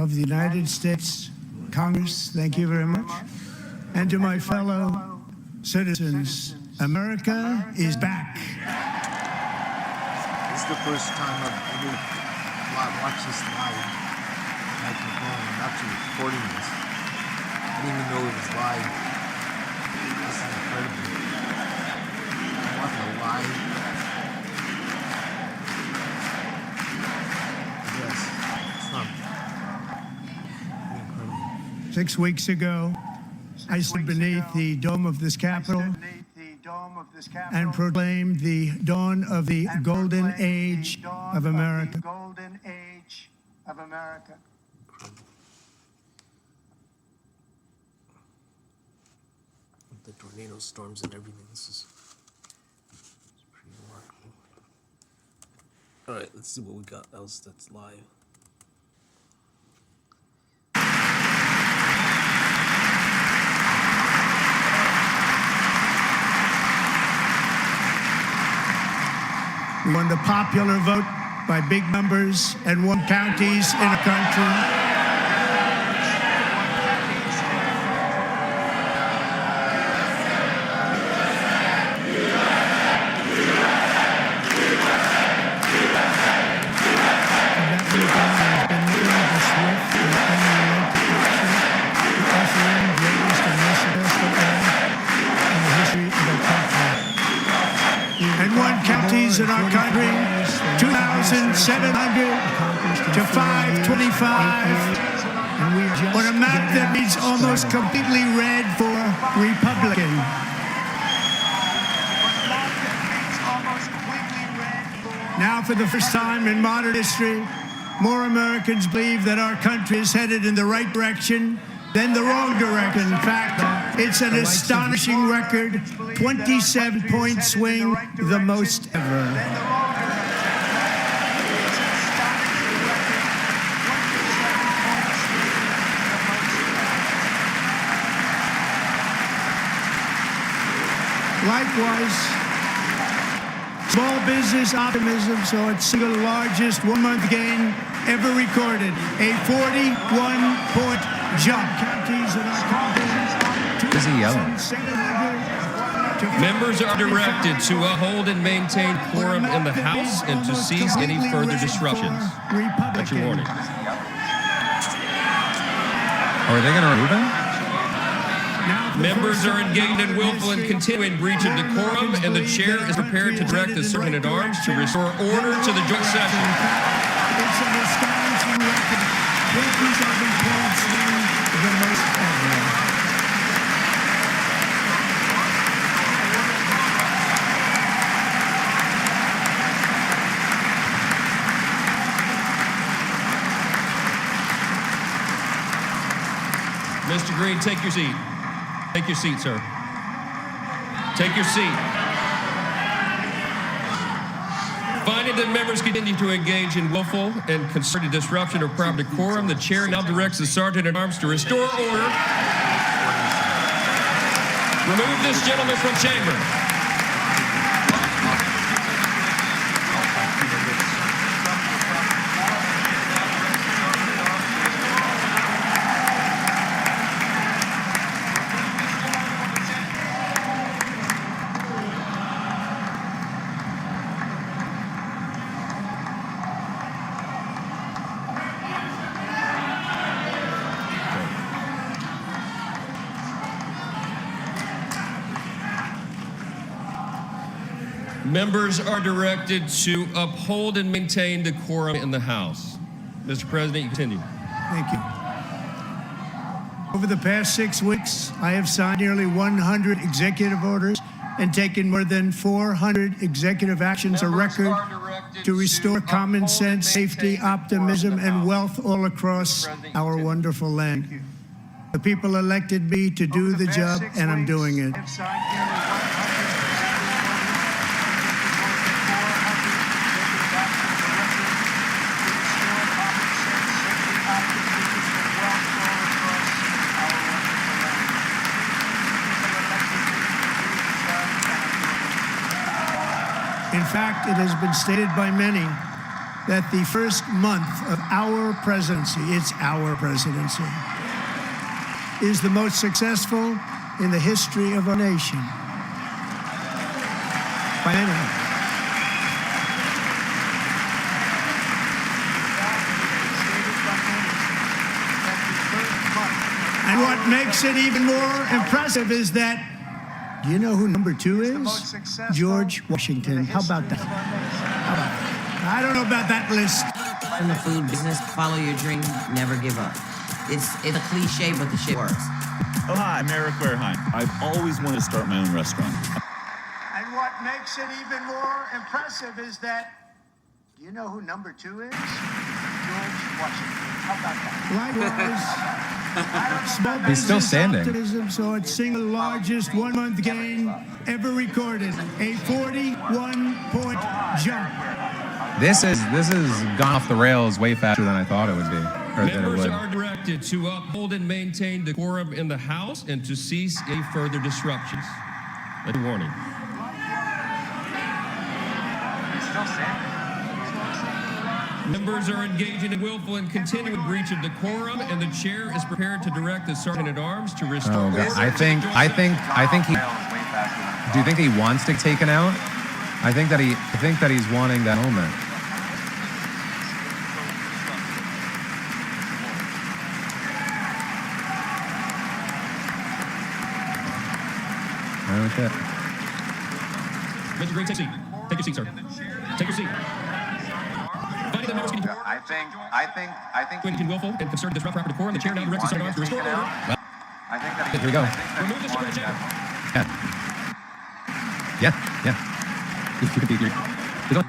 of the United States Congress, thank you very much. And to my fellow citizens, America is back. This is the first time I've ever watched this live. Microphone. I'm actually recording this. I didn't even know it was live. This is incredible. I'm watching live. Yes, it's not incredible. 6 weeks ago, I stood beneath the dome of this Capitol and proclaimed the dawn of the golden age of America. The tornado storms and everything. This is pretty remarkable. All right, let's see what we got else that's live. We won the popular vote by big numbers and won counties in our country. And won counties in our country, 2,700 to 525, on a map that reads almost completely red for Republican. Now, for the first time in modern history, more Americans believe that our country is headed in the right direction than the wrong direction. In fact, it's an astonishing record, 27-point swing, the most ever. Likewise, small business optimism saw its single largest one-month gain ever recorded, a 41-point jump. Is he yelling? Members are directed to uphold and maintain quorum in the House and to cease any further disruptions. That's your warning. Are they going to remove him? Members are engaged in willful and continuing breach of decorum, and the chair is prepared to direct the Sergeant-at-Arms to restore order to the joint session. It's an astonishing record. 27 points, the most ever. Mr. Green, take your seat. Take your seat, sir. Take your seat. Finding that members continue to engage in willful and concerted disruption of proper decorum, the chair now directs the Sergeant-at-Arms to restore order. Remove this gentleman from chamber. Members are directed to uphold and maintain decorum in the House. Mr. President, you continue. Thank you. Over the past 6 weeks, I have signed nearly 100 executive orders and taken more than 400 executive actions, a record to restore common sense, safety, optimism, and wealth all across our wonderful land. The people elected me to do the job, and I'm doing it. In fact, it has been stated by many that the first month of our presidency, it's our presidency, is the most successful in the history of our nation. By any. And what makes it even more impressive is that, do you know who number 2 is? George Washington. How about that? I don't know about that list. In the food business, follow your dream, never give up. It's a cliche, but the shit works. Oh, hi, I'm Eric Wareheim. I've always wanted to start my own restaurant. And what makes it even more impressive is that, do you know who number 2 is? George Washington. How about that? Likewise. He's still standing. Optimism, so it's single largest one-month gain ever recorded. A 41-point jump. This is gone off the rails way faster than I thought it would be. Or that it Members would. are directed to uphold and maintain the quorum in the House and to cease any further disruptions. A warning. Members are engaging in willful and continuing breach of decorum, and the chair is prepared to direct the sergeant-at-arms to restore Oh, order. God. I think he. Do you think he wants to get taken out? I think that he's wanting that moment. Oh shit. Mr. Green, take a seat. Take your seat, sir. Take your seat. Finding that members can I think in willful and concerted disrupt proper decorum, the chair now directs the sergeant-at-arms to restore order. Well, I think that here we go. Remove this from the chamber. Yeah. There's only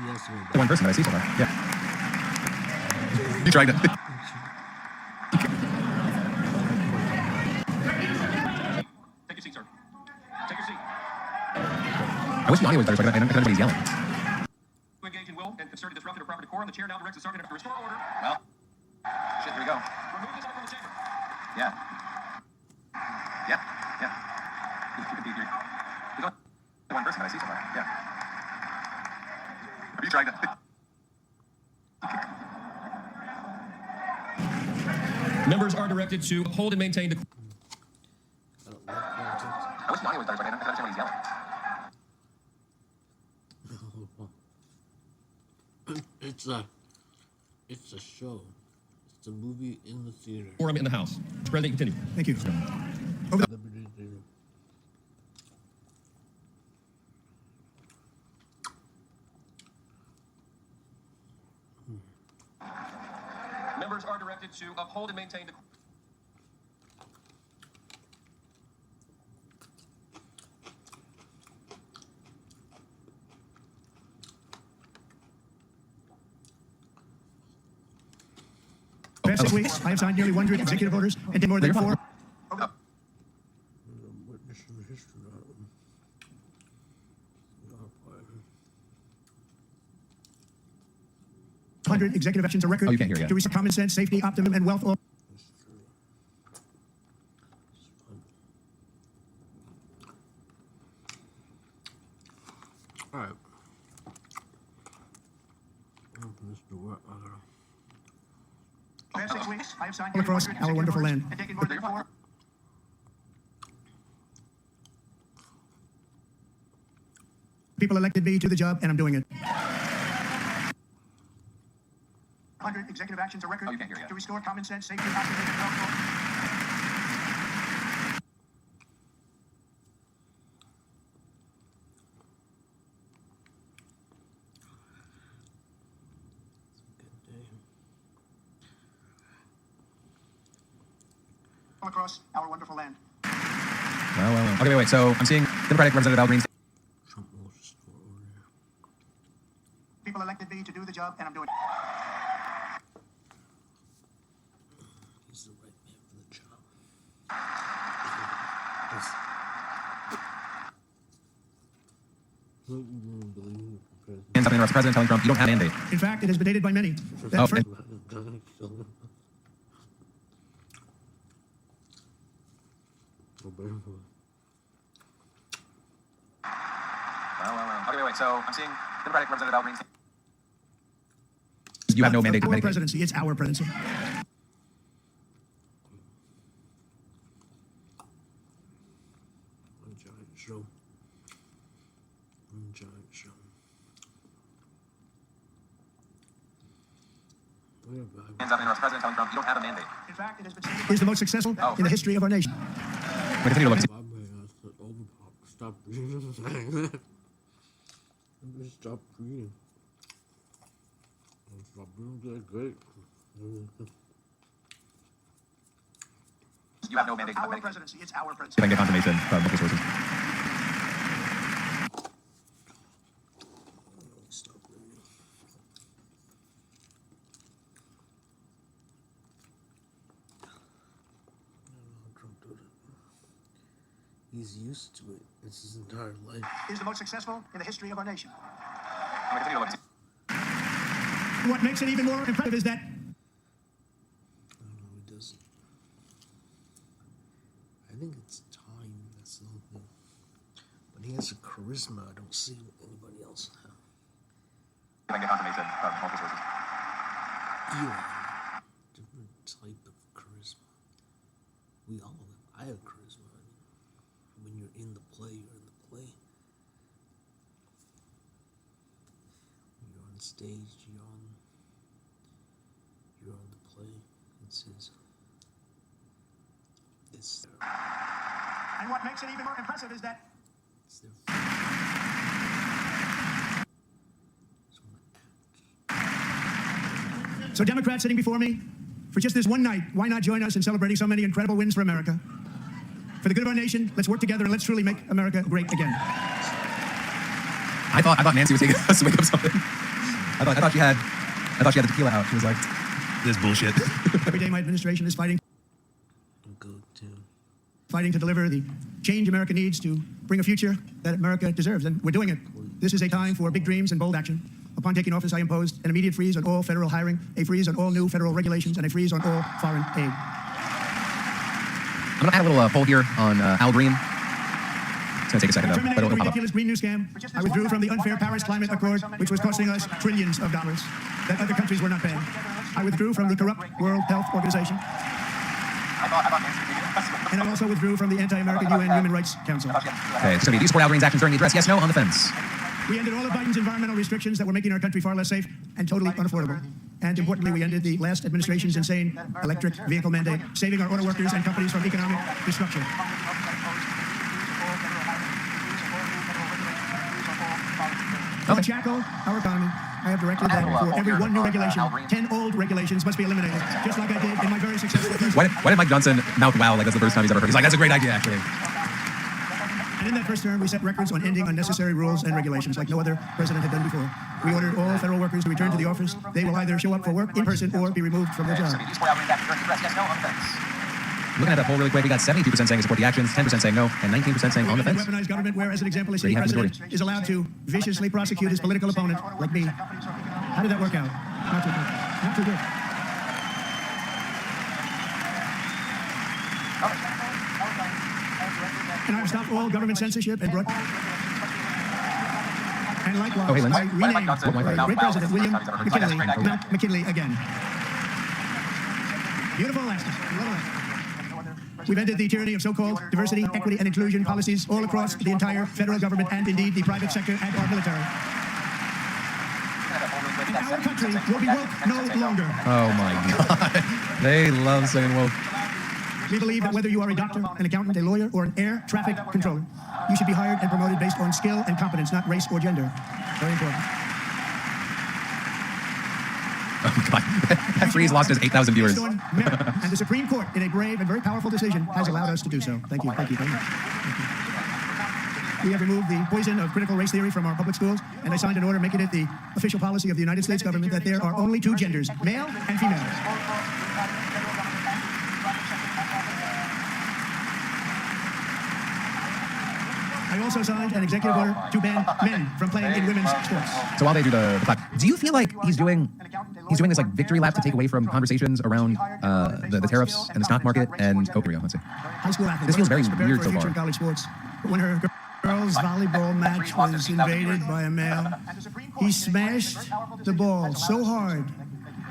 one person that I see so far. Yeah. You tried to. Take your seat, sir. Take your seat. I wish the audio was better so I could everybody's yelling. To engage in will and concerted disruption of proper decorum, the chair now directs the sergeant to restore order. well, shit, here we go. Remove this from the chamber. Yeah. There's only one person that I see so far. Yeah. Have you tried to? Members are directed to uphold and maintain the. I wish the audio was better so I could understand what he's yelling. It's a show. It's a movie in the theater. Quorum in the House. Mr. President, continue. Thank you. Members are directed to uphold and maintain the. Past 6 weeks, I have signed nearly 100 executive orders and did more than 400 executive actions, a record Oh, you can't hear yet. to restore common sense, safety, optimism, and wealth. All right. Open this door. Past 6 weeks, I have signed across our wonderful land and taken more than 400 people elected me to the job, and I'm doing it. 100 executive actions, a record Oh, you can't hear yet. to restore common sense, safety, optimism, and wealth. Across our wonderful land. Well. Okay, wait. So I'm seeing Democratic Representative Al Green. Trump will restore order. People elected me to do the job, and I'm doing it. He's the right man for the job. And something about President telling Trump, you don't have a mandate. In fact, it has been dated by many. That Oh, first- Well. Okay, wait. So I'm seeing Democratic Representative Al Green. You have no mandate to Our medicate. presidency. It's our presidency. One giant show. One giant show. Where have I- Hands up, and President telling Trump, you don't have a mandate. In fact, it has been stated is the most successful in the history of our nation. We continue to look. Bob has to overpop. Stop reading. Just stop reading. Stop reading. That's great. You have no mandate to Our medicate. presidency. It's our presidency. If I can get confirmation from multiple sources. Stop reading. I don't know how Trump does it. He's used to it. It's his entire life. Is the most successful in the history of our nation. I'm going to continue to look. What makes it even more impressive is that I don't know, he doesn't. I think it's time, that's the whole thing. But he has a charisma I don't see anybody else have. If I can get confirmation from multiple sources. Elon, different type of charisma. We all have. I have charisma. I mean, when you're in the play, you're in the play. When you're on stage, you're on the play. It's his. It's their. and what makes it even more impressive is that It's their. Just wanna act. so Democrats sitting before me for just this one night, why not join us in celebrating so many incredible wins for America? For the good of our nation, let's work together and let's truly make America great again. I thought Nancy was taking a swig of something. I thought she had the tequila out. She was like, "This bullshit." Every day my administration is fighting Go to. to deliver the change America needs to bring a future that America deserves, and we're doing it. This is a time for big dreams and bold action. Upon taking office, I imposed an immediate freeze on all federal hiring, a freeze on all new federal regulations, and a freeze on all foreign aid. I'm gonna add a little poll here on Al Green. It's gonna take a second though, but Terminated it'll the pop up. ridiculous Green New Scam. I withdrew from the unfair Paris Climate Accord, which was costing us trillions of dollars that other countries were not paying. I withdrew from the corrupt World Health Organization, I thought Nancy was taking a and I also withdrew from the anti-American UN Human Rights Council. Okay, it's gonna be do you support Al Green's actions during the address? Yes, no, on the fence. We ended all of Biden's environmental restrictions that were making our country far less safe and totally unaffordable. And importantly, we ended the last administration's insane electric vehicle mandate, saving our auto workers and companies from economic destruction. To shackle our economy, I have directed that for every one new regulation, 10 old regulations must be eliminated, just like I did in my very successful first. Why did Mike Johnson mouth wow like that's the first time he's ever heard? He's like, that's a great idea, actually. And in that first term, we set records on ending unnecessary rules and regulations like no other president had done before. We ordered all federal workers to return to the office. They will either show up for work in person or be removed from their job. Do you support Al Green's actions during the address? Yes, no, on the fence. Looking at that poll really quick, we got 72% saying they support the actions, 10% saying no, and 19% saying on the We fence. weaponize government where, as an example, a There you sitting have the president is allowed to viciously prosecute his political opponent, like me. How did that work out? Not too good. Not too good. And I've stopped all government censorship and brought. And likewise, Oh, hey, Lynn. I renamed the great President William McKinley, Mount McKinley again. Beautiful Alaska. Beautiful Alaska. We've ended the tyranny of so-called diversity, equity, and inclusion policies all across the entire federal government and indeed the private sector and our military. And our country will be woke no longer. Oh my God. They love saying woke. We believe that whether you are a doctor, an accountant, a lawyer, or an air traffic controller, you should be hired and promoted based on skill and competence, not race or gender. Very important. Oh God. That freeze lost his 8,000 viewers. Based on merit. And the Supreme Court, in a brave and very powerful decision, has allowed us to do so. Thank you. Thank you very much. Thank you. We have removed the poison of critical race theory from our public schools, and I signed an order making it the official policy of the United States government that there are only two genders, male and female. I also signed an executive order to ban men from playing in women's sports. So while they do the clap, do you feel like he's doing this like victory lap to take away from conversations around the tariffs and the stock market and here we go, let's see. High school athletes. This feels very preparing weird for a so future far. in college sports. But when her girls' volleyball match was invaded by a male, he smashed the ball so hard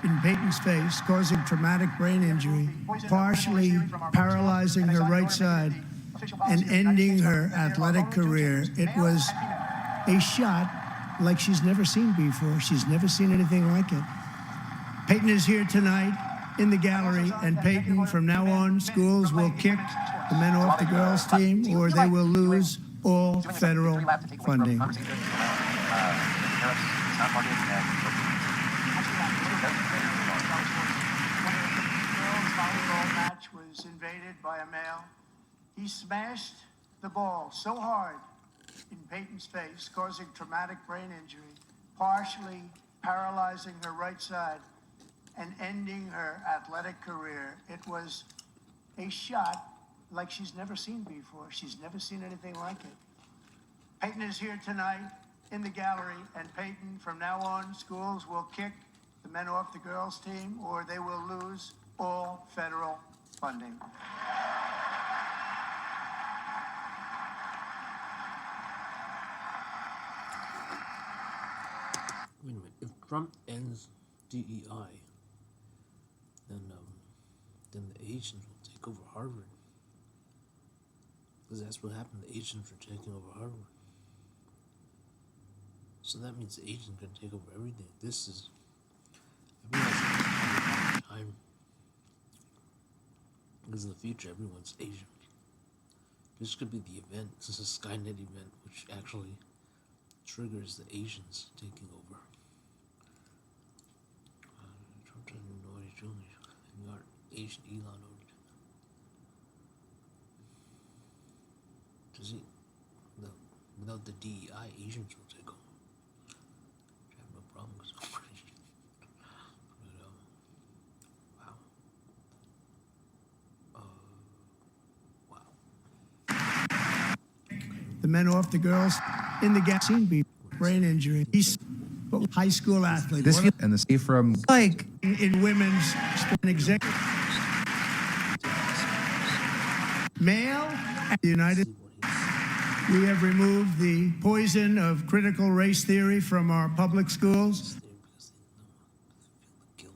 in Peyton's face, causing traumatic brain injury, partially paralyzing her right side, and ending her athletic career. It was a shot like she's never seen before. She's never seen anything like it. Peyton is here tonight in the gallery, and Peyton, from now on, schools will kick the men off the girls' team, or they will lose all federal funding. Match was invaded by a male. He smashed the ball so hard in Peyton's face, causing traumatic brain injury, partially paralyzing her right side, and ending her athletic career. It was a shot like she's never seen before. She's never seen anything like it. Peyton is here tonight in the gallery, and Peyton, from now on, schools will kick the men off the girls' team, or they will lose all federal funding. Wait a minute. If Trump ends DEI, then the Asians will take over Harvard. Because that's what happened. The Asians were taking over Harvard. So that means the Asians are going to take over everything. This is... I realize time. Because in the future, everyone's Asian. This could be the event. This is a Skynet event, which actually triggers the Asians taking over. Trump doesn't know what he's doing. You got Asian Elon over there. Does he? No, without the DEI, Asians will take over. I have no problem because I'm Asian. But, wow. The men off the girls in the gas scene be brain injury. He's a high school athlete. This and the save from like In women's executive male at the United. We have removed the poison of critical race theory from our public schools. Because they feel the guilt.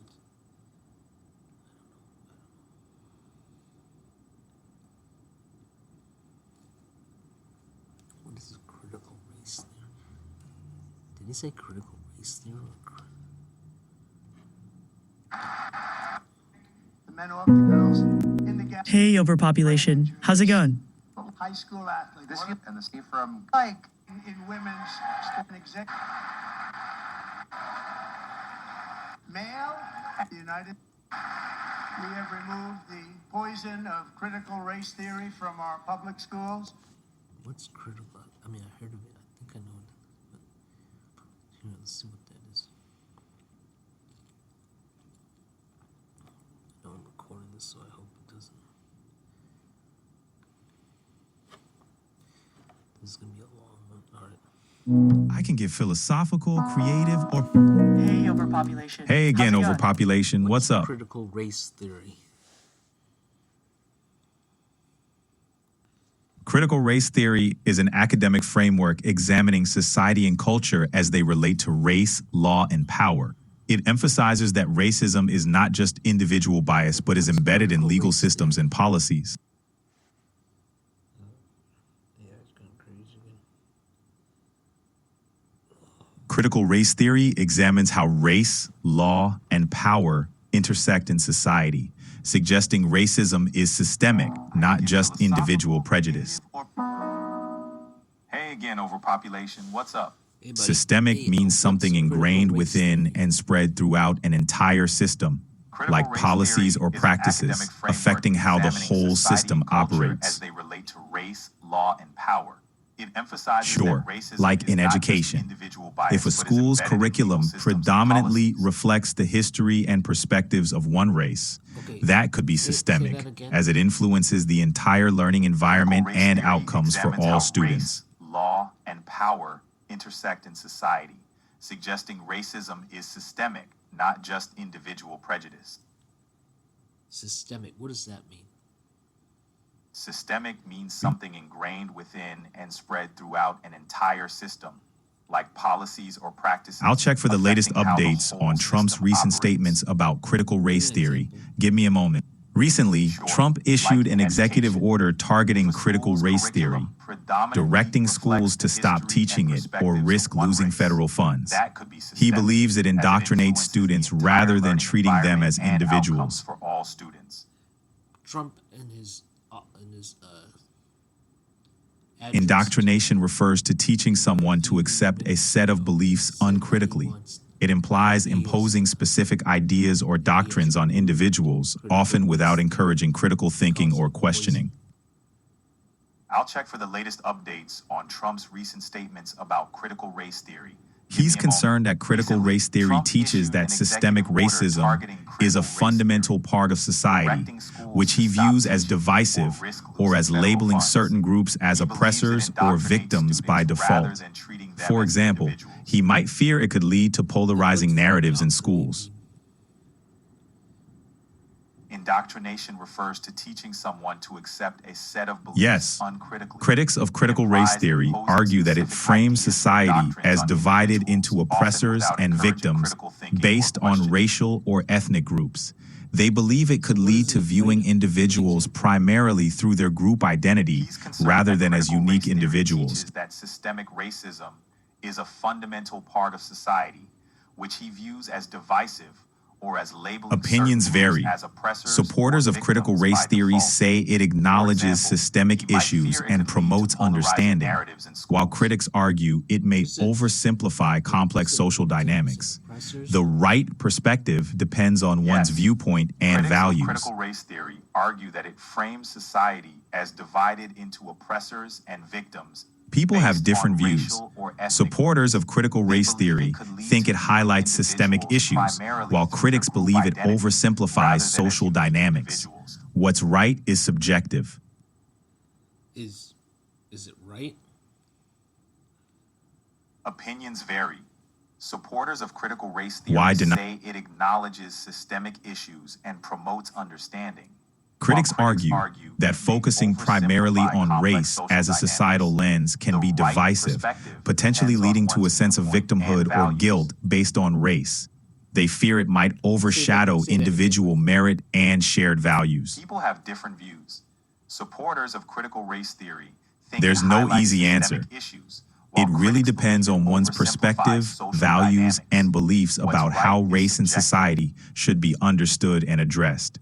What is a critical race theory? Did he say critical race theory? The men off the girls in the gas. Hey, overpopulation. How's it going? High school athlete. This and the save from In women's executive male at the United. We have removed the poison of critical race theory from our public schools. What's critical? I mean, I heard of it. I think I know it. But, let's see what that is. I know I'm recording this, so I hope it doesn't. This is going to be a long one. All right. I can get philosophical, creative, or... Hey, overpopulation. Hey again, How's it going? overpopulation. What's up? Critical race theory. Critical race theory is an academic framework examining society and culture as they relate to race, law, and power. It emphasizes that racism is not just individual bias, but is embedded in legal systems and policies. Yeah, it's going crazy again. Critical race theory examines how race, law, and power intersect in society, suggesting racism is systemic, not just individual prejudice. Hey again, overpopulation. What's up? Hey, buddy. Systemic Hey, means what's something critical ingrained race within theory? and spread throughout an entire system, Critical like race policies theory or is an practices, academic framework affecting how the examining whole society system and culture operates. as they relate to race, law, and power. It emphasizes Sure, that racism like is in not just education. individual bias, If a but is school's embedded in legal curriculum systems and predominantly policies. reflects the history and perspectives of one race, Okay, that could be say systemic, that again. as it influences the entire learning environment Critical race and theory outcomes for examines all how students. Race, law, and power intersect in society, suggesting racism is systemic, not just individual prejudice. Systemic. What does that mean? Systemic means something ingrained within and spread throughout an entire system, like policies or practices. I'll check for the latest affecting how the updates whole on Trump's system recent operates. statements about critical race theory. Give me a moment. Recently, Trump issued an executive order targeting critical race theory, directing schools to stop teaching it or risk losing federal funds. He believes it indoctrinates students rather than treating them as individuals. For all students. Trump and his address Indoctrination refers to teaching someone to accept a set of beliefs uncritically. It implies imposing specific ideas or doctrines on individuals, often without encouraging critical thinking or questioning. I'll check for the latest updates on Trump's recent statements about critical race theory. He's concerned that critical race theory teaches that systemic racism is a fundamental part of society, which he views as divisive or as labeling certain groups as oppressors or victims by default. For example, he might fear it could lead to polarizing narratives in schools. Indoctrination refers to teaching someone to accept a set of beliefs Yes, uncritically. critics of critical race theory argue that it frames society as divided into oppressors and victims based on racial or ethnic groups. They believe it could lead to viewing individuals primarily through their group identity He's concerned rather that than as critical race unique theory individuals. teaches that systemic racism is a fundamental part of society, which he views as divisive or as labeling Opinions certain groups vary. as oppressors Supporters or of critical victims race by theory default. say it acknowledges example, systemic he might issues fear it and could lead to promotes polarizing understanding, narratives in while schools. critics argue it may oversimplify complex social dynamics. The right perspective depends on one's Yes. viewpoint and Critics of values. critical race theory argue that it frames society as divided into oppressors and victims. People have based different on views. racial or ethnic Supporters of critical They race believe theory it could lead think to it highlights viewing systemic individuals issues, primarily while through critics their group believe it identity, rather oversimplifies than as social unique dynamics. individuals. What's right is subjective. is it right? Opinions vary. Supporters of critical race theory Why deny- say it acknowledges systemic issues and promotes understanding. Critics While argue that it may focusing primarily oversimplify on complex race social as a dynamics. societal lens can The be right divisive, perspective potentially depends on leading to a one's sense of viewpoint and victimhood or values. guilt based on race. They fear it might overshadow say that again. individual merit and shared values. People have different views. Supporters of critical race theory think There's it no highlights easy systemic answer. issues, It while really critics depends believe on it one's oversimplifies perspective, social values, dynamics. and beliefs What's about how right is race and subjective. society should be understood and addressed.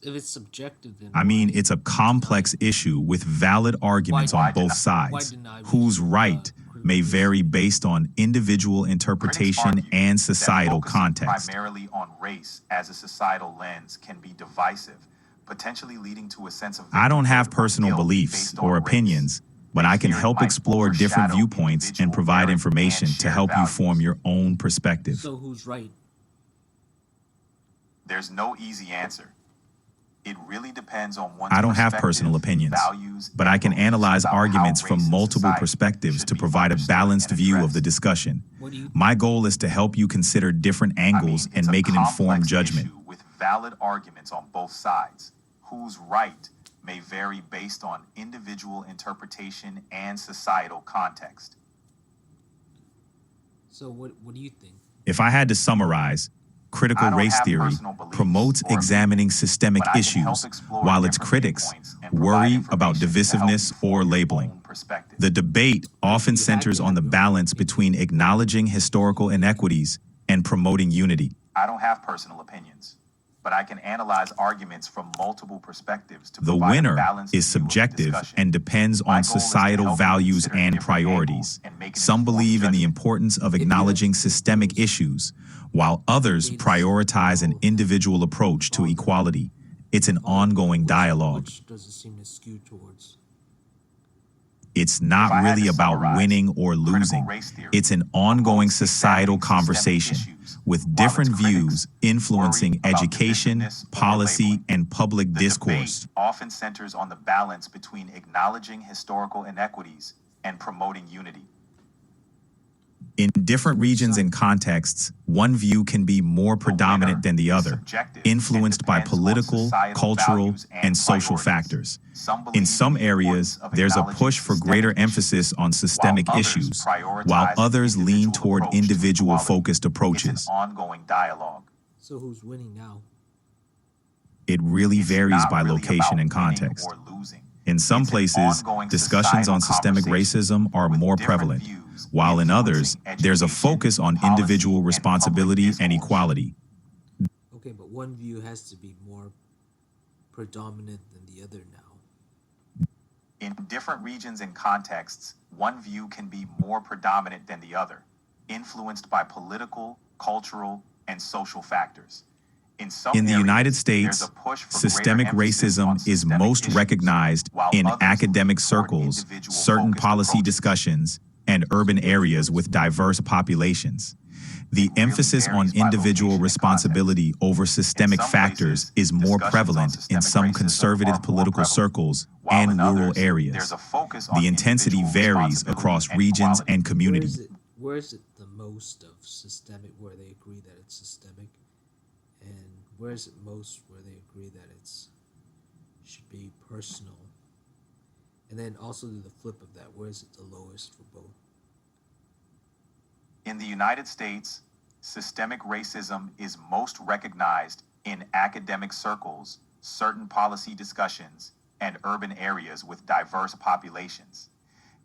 If it's subjective, then I mean, why- it's a complex issue with valid arguments Why on both deny- why sides. deny Who's race, right may vary based on individual Critics interpretation argue and that societal focusing context. primarily on race as a societal lens can be divisive, potentially leading to a sense of I don't have victimhood or personal guilt beliefs based on or race. opinions, but They I can fear it help might explore different overshadow viewpoints and individual provide merit information and to shared help you values. form your own perspective. So who's right? There's no easy answer. It really depends on one's I don't have perspective, personal opinions, values, but and I can beliefs analyze about how arguments race from and multiple society perspectives should to be provide a understood balanced and view of the addressed. discussion. What do you My goal is to help you consider different angles and it's a make an informed complex judgment. issue with valid arguments on both sides. Who's right may vary based on individual interpretation and societal context. So what do you think? If I had to summarize, critical I don't race have theory personal beliefs promotes or examining systemic but I can help issues, explore while its different critics viewpoints and provide worry information about to help divisiveness you form or your labeling. own perspective. The debate often you had centers to on have the your own balance opinion. between acknowledging historical inequities and promoting unity. I don't have personal opinions, but I can analyze arguments from multiple perspectives to The provide a winner balanced is view of the subjective discussion. and depends My on goal is to societal help you values consider and different priorities. angles and make an Some informed believe in the judgment. importance of acknowledging systemic issues, while others prioritize an individual approach to equality. It's an ongoing dialogue. Which does it seem to skew towards? It's not If I had really to about summarize, winning or critical losing. race theory It's an ongoing promotes societal examining systemic conversation issues, with while different its critics views influencing worry about education, divisiveness or policy, labeling. and public The discourse. debate often centers on the balance between acknowledging historical inequities and promoting unity. In different regions and contexts, one view can be more predominant than the other, influenced by political, cultural, and social factors. In some areas, there's a push for greater emphasis on systemic issues, while others lean toward individual-focused approaches. Ongoing dialogue. So who's winning now? It really It's varies not by really location about and winning context. or losing. In some It's an places, ongoing discussions societal on systemic conversation racism are with more different prevalent, views while in others, influencing there's a education, focus on policy, individual and public responsibility and discourse. equality. Okay, but one view has to be more predominant than the other now. In different regions and contexts, one view can be more predominant than the other, influenced by political, cultural, and social factors. In the areas, United there's States, a push for systemic greater emphasis on racism is systemic most issues, recognized while in others academic lean toward circles, individual certain focused policy approaches. discussions, and urban areas with diverse populations. The emphasis on varies by individual location and responsibility over systemic some factors places, is more discussions on prevalent in systemic some racism are conservative more political prevalent, circles while and in rural others, areas. there's a focus on The intensity individual varies responsibility across and regions equality. and communities. Where is it the most of systemic where they agree that it's systemic? And where is it most where they agree that it's should be personal? And then also do the flip of that. Where is it the lowest for both? In the United States, systemic racism is most recognized in academic circles, certain policy discussions, and urban areas with diverse populations.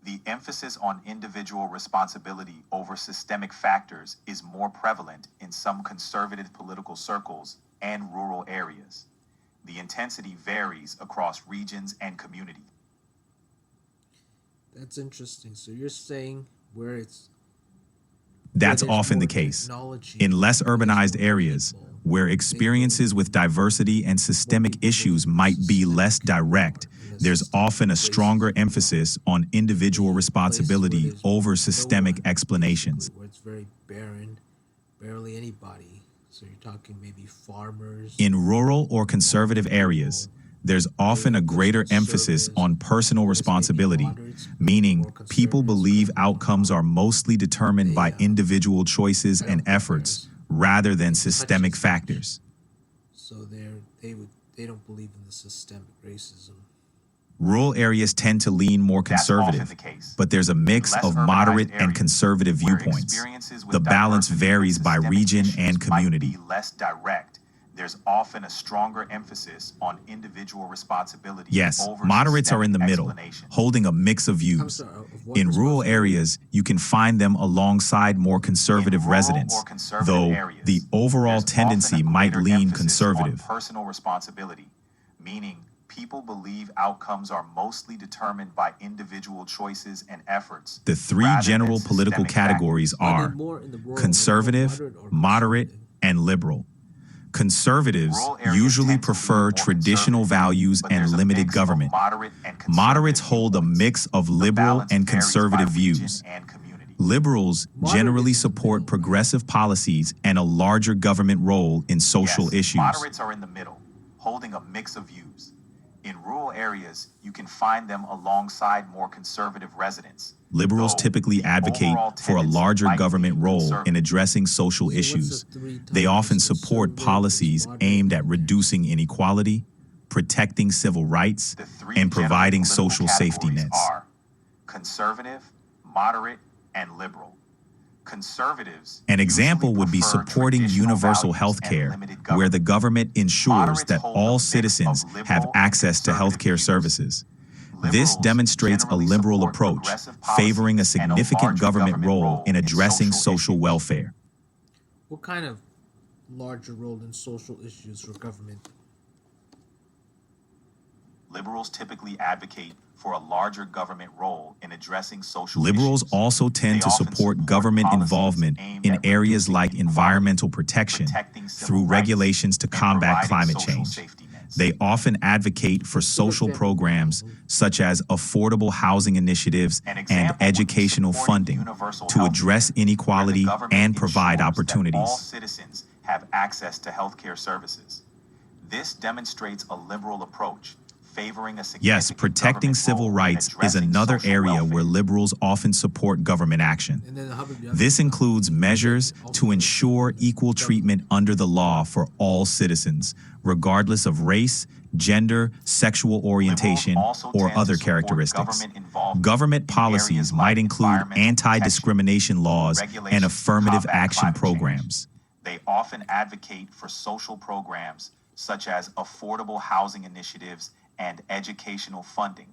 The emphasis on individual responsibility over systemic factors is more prevalent in some conservative political circles and rural areas. The intensity varies across regions and communities. That's interesting. So you're saying where it's That's where there's often the more case. technology, In less there's urbanized more areas, people, where experiences with diversity and systemic issues might be less direct, there's often a stronger emphasis on individual responsibility over systemic explanations. where it's very barren, barely anybody. So you're talking maybe farmers. In rural or conservative areas, there's often a greater emphasis on personal responsibility, meaning people believe outcomes are mostly determined by individual choices and efforts rather than systemic factors. So they don't believe in the systemic racism. Rural areas tend to lean more That's often conservative, the case. but there's a mix Less of urbanized moderate and areas, conservative where viewpoints. experiences with The balance diversity and varies by systemic region issues and might community. be less direct. There's often a stronger emphasis on individual responsibility. Yes, over moderates are in the systemic middle, explanation. holding a mix of I'm views. sorry, of what In rural responsibility? areas, you can find them alongside more conservative In rural residents, or conservative though areas, the overall there's tendency often a might greater lean emphasis conservative. On personal responsibility, meaning people believe outcomes are mostly determined by individual choices and efforts. The three rather than general political systemic categories Are they are more in the rural, conservative, or moderate, conservative? and liberal. Conservatives Rural areas usually tend to lean prefer more traditional conservative, values but and there's a limited mix of government. moderate and conservative Moderates hold a viewpoints. mix of The liberal balance and varies conservative by region views. and community. Liberals Moderate generally is in the support middle, progressive policies and a larger government role in social Yes, issues. moderates are in the middle, holding a mix of views. In rural areas, you can find them alongside more conservative residents. Liberals though typically the advocate overall for a tendency larger might government lean role in conservative. addressing social So what's the issues. three They types? often support Conservative, policies moderate, aimed at and- reducing inequality, protecting civil rights, The three and general providing political social safety categories nets. are conservative, moderate, and liberal. Conservatives An usually example would be prefer supporting traditional universal values health and care, limited where the government. government ensures Moderates that hold a all mix of citizens liberal have and access to conservative healthcare views. services. This Liberals demonstrates a generally liberal support approach, progressive favoring a policies and significant larger government role in addressing social issues. welfare. What kind of larger role in social issues for government? Liberals typically advocate for a larger government role in addressing social Liberals issues. also tend They to often support government policies involvement aimed in at areas reducing like inequality, environmental protection protecting civil through rights, regulations to and combat providing climate social change. safety nets. They often advocate for social example. programs such as affordable housing initiatives An and example would be educational supporting funding universal to health address care, where the inequality government and provide ensures that all opportunities. citizens have access to healthcare services. This demonstrates a liberal approach, favoring a Yes, significant protecting government civil role in rights is addressing another social area welfare. where liberals often support government action. And then how about the other This stuff? includes measures to ensure equal treatment under the law for all citizens, regardless of race, gender, sexual orientation, Liberals also or tend to other support characteristics. government involvement Government in policies areas might like include environmental anti-discrimination protection, laws and regulations to affirmative combat action climate change. programs. They often advocate for social programs such as affordable housing initiatives and educational funding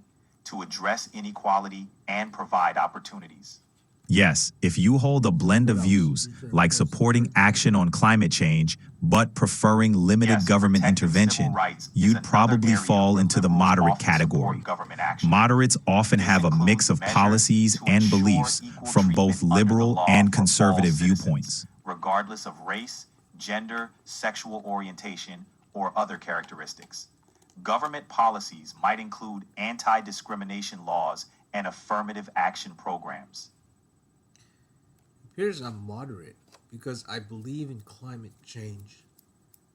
to address inequality and provide opportunities. Yes, if you hold a blend of views, like supporting action on climate change, but preferring limited Yes, government protecting intervention, civil rights is you'd another probably area fall where into the liberals moderate often support category. government action. Moderates often This have a includes mix of measures policies to and ensure beliefs equal from both treatment under the liberal law and for all conservative citizens, viewpoints. regardless of race, gender, sexual orientation, or other characteristics. Government policies might include anti-discrimination laws and affirmative action programs. Here's I'm moderate because I believe in climate change,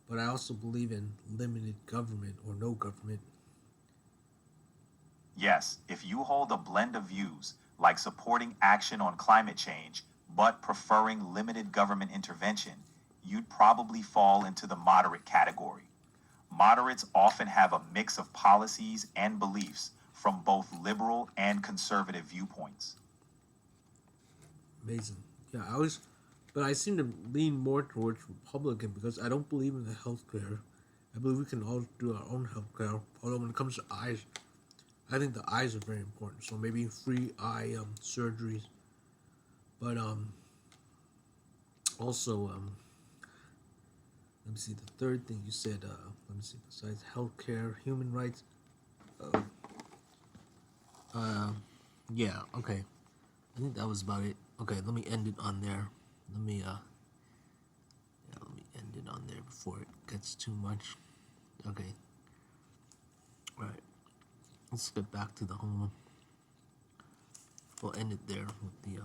but I also believe in limited government or no government. Yes, if you hold a blend of views, like supporting action on climate change, but preferring limited government intervention, you'd probably fall into the moderate category. Moderates often have a mix of policies and beliefs from both liberal and conservative viewpoints. Amazing. Yeah, but I seem to lean more towards Republican because I don't believe in the healthcare. I believe we can all do our own healthcare. Although when it comes to eyes, I think the eyes are very important. So maybe free eye surgeries. But also let me see the third thing you said. Let me see. Besides healthcare, human rights. Yeah. Okay. I think that was about it. Okay, let me end it on there. Let me end it on there before it gets too much. Okay. All right. Let's get back to the home. We'll end it there with the